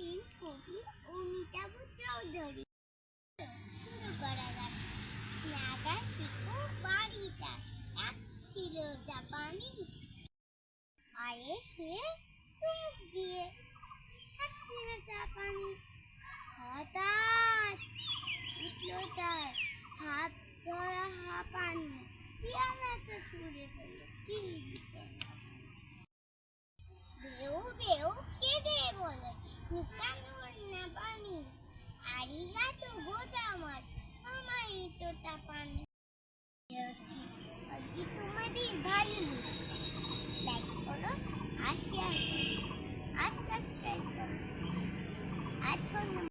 ছিলেন কবি অমিতাভ চৌধুরী। শুরু করা যাক। নাগা শিখো বাড়িটা এক ছিল জাপানি, আয়ে সে চুমুক দিয়ে খাচ্ছিল জাপানি। হঠাৎ উঠল তার হাত ধরা হাঁপানি, পিয়ালাটা ছুঁড়ে ফেলল ভেউ ভেউ কেঁদে বলে নিকানোর না পানি, আরিগাতো গোজামার আমারই তো তা পানি।